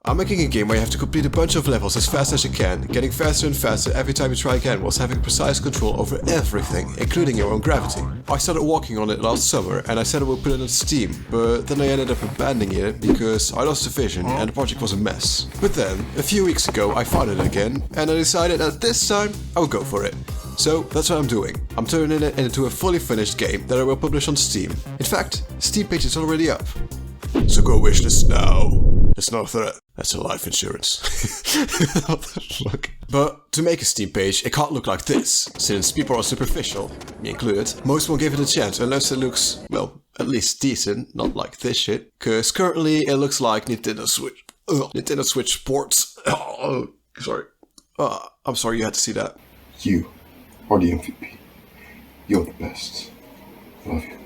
I'm making a game where you have to complete a bunch of levels as fast as you can, getting faster and faster every time you try again whilst having precise control over everything, including your own gravity. I started working on it last summer and I said I would put it on Steam, but then I ended up abandoning it because I lost the vision and the project was a mess. But then, a few weeks ago I found it again and I decided that this time I would go for it. So that's what I'm doing. I'm turning it into a fully finished game that I will publish on Steam. In fact, Steam page is already up. So go wishlist now. It's not a threat. That's a life insurance. What the fuck? But to make a Steam page, it can't look like this, since people are superficial, me included. Most won't give it a chance unless it looks, well, at least decent, not like this shit. Cause currently it looks like Nintendo Switch. Nintendo Switch Sports. Sorry. I'm sorry you had to see that. You are the MVP. You're the best. Love you.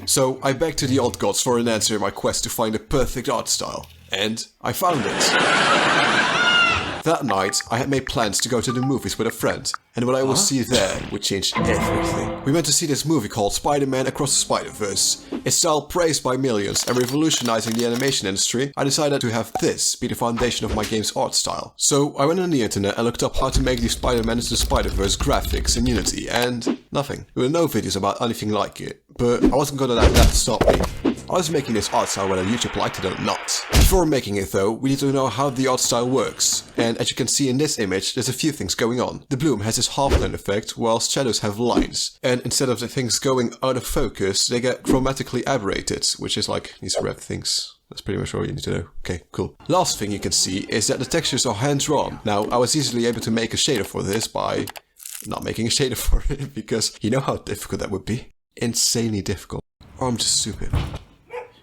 So I begged to the old gods for an answer in my quest to find the perfect art style. And I found it. That night, I had made plans to go to the movies with a friend, and what I will see there would change everything. We went to see this movie called Spider-Man Across the Spider-Verse. Its style praised by millions and revolutionizing the animation industry, I decided to have this be the foundation of my game's art style. So I went on the internet and looked up how to make the Spider-Man into the Spider-Verse graphics in Unity, and nothing. There were no videos about anything like it, but I wasn't gonna let that stop me. I was making this art style whether YouTube liked it or not. Before making it though, we need to know how the art style works. And as you can see in this image, there's a few things going on. The bloom has this half-plane effect, whilst shadows have lines. And instead of the things going out of focus, they get chromatically aberrated, which is like these red things. That's pretty much all you need to know. Okay, cool. Last thing you can see is that the textures are hand-drawn. Now, I was easily able to make a shader for this by not making a shader for it, because you know how difficult that would be? Insanely difficult. Or I'm just stupid.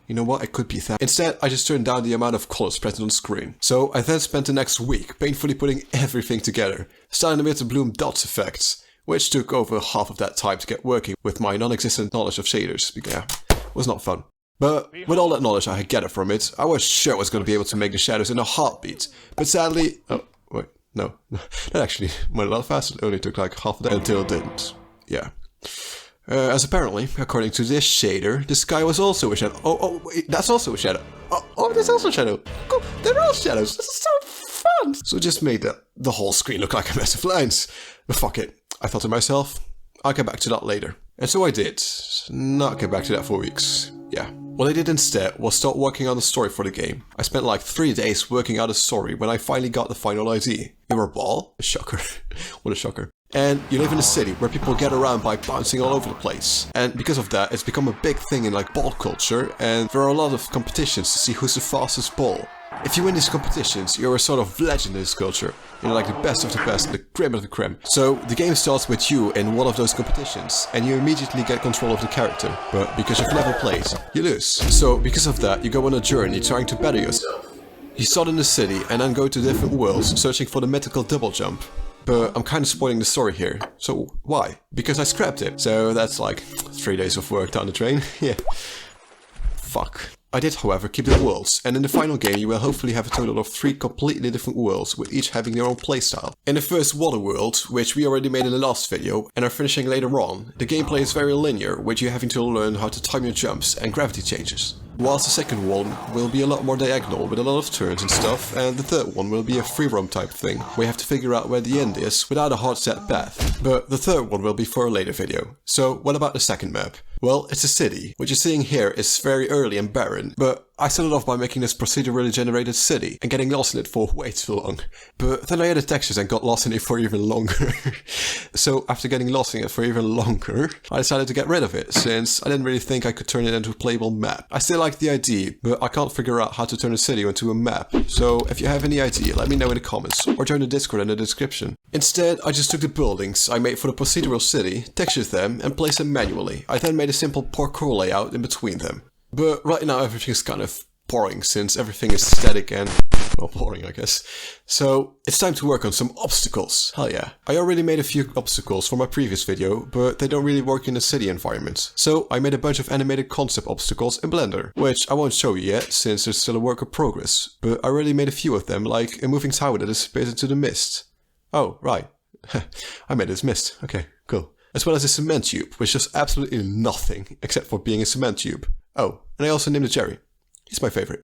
You know what, it could be that. Instead, I just turned down the amount of colors present on screen. So I then spent the next week painfully putting everything together, starting with the bloom dots effects, which took over half of that time to get working with my non-existent knowledge of shaders. Yeah, it was not fun. But with all that knowledge I had gathered from it, I was sure I was going to be able to make the shadows in a heartbeat. But sadly, oh, wait, no, that actually went a lot faster. It only took like half a day until it didn't. Yeah. As apparently, according to this shader, the sky was also a shadow. Oh, wait, that's also a shadow. Oh, there's also a shadow. Cool, they're all shadows. This is so fun. So just made the whole screen look like a mess of lines. But fuck it. I thought to myself, I'll get back to that later. And so I did. Not get back to that for weeks. Yeah. What I did instead was start working on the story for the game. I spent like 3 days working out a story when I finally got the final idea. You're a ball? A shocker. What a shocker. And you live in a city where people get around by bouncing all over the place. And because of that, it's become a big thing in like ball culture, and there are a lot of competitions to see who's the fastest ball. If you win these competitions, you're a sort of legend in this culture. You're like the best of the best, the creme of the creme. So the game starts with you in one of those competitions, and you immediately get control of the character. But because you've never played, you lose. So because of that, you go on a journey trying to better yourself. You start in the city and then go to different worlds, searching for the mythical double jump. But I'm kind of spoiling the story here. So why? Because I scrapped it. So that's like 3 days of work down the drain. Yeah. Fuck. I did, however, keep the worlds, and in the final game you will hopefully have a total of 3 completely different worlds, with each having their own playstyle. In the first water world, which we already made in the last video, and are finishing later on, the gameplay is very linear, with you having to learn how to time your jumps and gravity changes. Whilst the second one will be a lot more diagonal, with a lot of turns and stuff, and the third one will be a free roam type thing, where you have to figure out where the end is, without a hard set path. But the third one will be for a later video. So what about the second map? Well, it's a city. What you're seeing here is very early and barren, but I started off by making this procedurally generated city and getting lost in it for way too long. But then I added textures and got lost in it for even longer. So after getting lost in it for even longer, I decided to get rid of it, since I didn't really think I could turn it into a playable map. I still like the idea, but I can't figure out how to turn a city into a map. So if you have any idea, let me know in the comments, or join the Discord in the description. Instead, I just took the buildings I made for the procedural city, textured them, and placed them manually. I then made a simple parkour layout in between them. But right now everything's kind of boring, since everything is static and, well, boring I guess. So it's time to work on some obstacles. Hell yeah. I already made a few obstacles for my previous video, but they don't really work in a city environment. So I made a bunch of animated concept obstacles in Blender, which I won't show you yet, since there's still a work in progress. But I already made a few of them, like a moving tower that disappears into the mist. Oh, right. I made this mist. Okay, cool. As well as a cement tube, which does absolutely nothing except for being a cement tube. Oh, and I also named it Jerry. He's my favorite.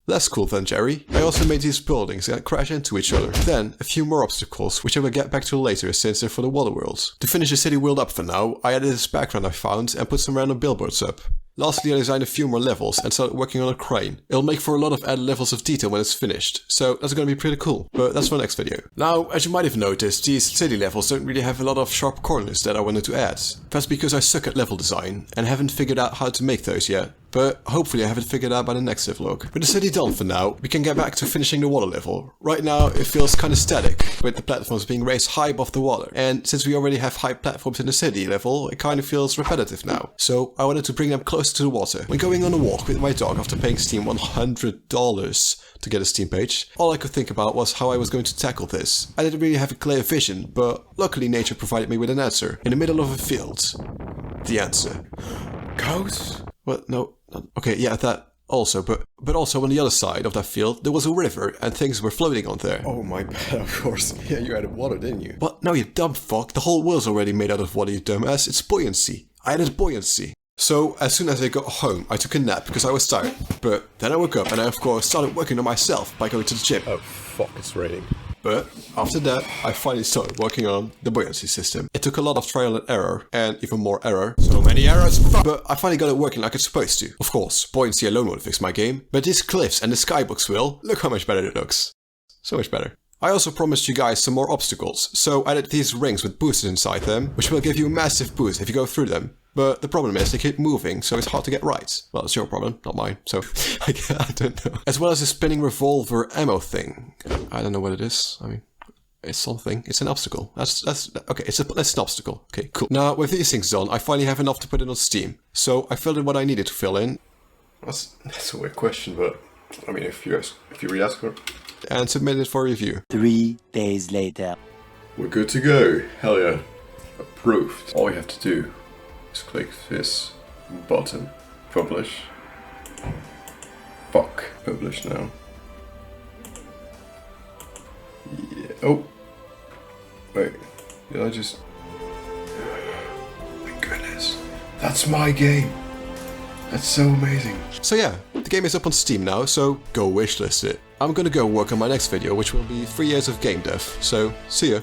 Less cool than Jerry, I also made these buildings that crash into each other. Then, a few more obstacles, which I will get back to later since they're for the water world. To finish the city world up for now, I added this background I found and put some random billboards up. Lastly, I designed a few more levels and started working on a crane. It'll make for a lot of added levels of detail when it's finished, so that's gonna be pretty cool. But that's for the next video. Now, as you might have noticed, these city levels don't really have a lot of sharp corners that I wanted to add. That's because I suck at level design and haven't figured out how to make those yet. But hopefully I have it figured out by the next vlog. With the city done for now, we can get back to finishing the water level. Right now it feels kinda static, with the platforms being raised high above the water. And since we already have high platforms in the city level, it kinda feels repetitive now. So I wanted to bring them closer to the water. When going on a walk with my dog after paying Steam $100 to get a Steam page, all I could think about was how I was going to tackle this. I didn't really have a clear vision, but luckily nature provided me with an answer. In the middle of a field. The answer. Cows? What? No. Okay, yeah, that also, but also on the other side of that field, there was a river and things were floating on there. Oh, my bad, of course. Yeah, you added water, didn't you? What? No, you dumb fuck. The whole world's already made out of water, you dumbass. It's buoyancy. I added buoyancy. So, as soon as I got home, I took a nap because I was tired. But then I woke up and I, of course, started working on myself by going to the gym. Oh, fuck, it's raining. But after that, I finally started working on the buoyancy system. It took a lot of trial and error, and even more error. So many errors, but I finally got it working like it's supposed to. Of course, buoyancy alone won't fix my game, but these cliffs and the skybox will. Look how much better it looks. So much better. I also promised you guys some more obstacles, so I added these rings with boosters inside them, which will give you a massive boost if you go through them. But the problem is they keep moving, so it's hard to get right. Well, it's your problem, not mine, so I don't know. As well as a spinning revolver ammo thing. I don't know what it is. I mean, it's something. It's an obstacle. That's okay. It's an obstacle. Okay, cool. Now with these things done, I finally have enough to put it on Steam. So I filled in what I needed to fill in. That's a weird question, but I mean, if you really ask for it. And submit it for review. 3 days later. We're good to go. Hell yeah. Approved. All you have to do is click this button. Publish. Fuck. Publish now. Yeah. Oh. Wait. Did I just... My goodness. That's my game. That's so amazing. So yeah, the game is up on Steam now, so go wishlist it. I'm gonna go work on my next video, which will be 3 years of game dev, so see ya.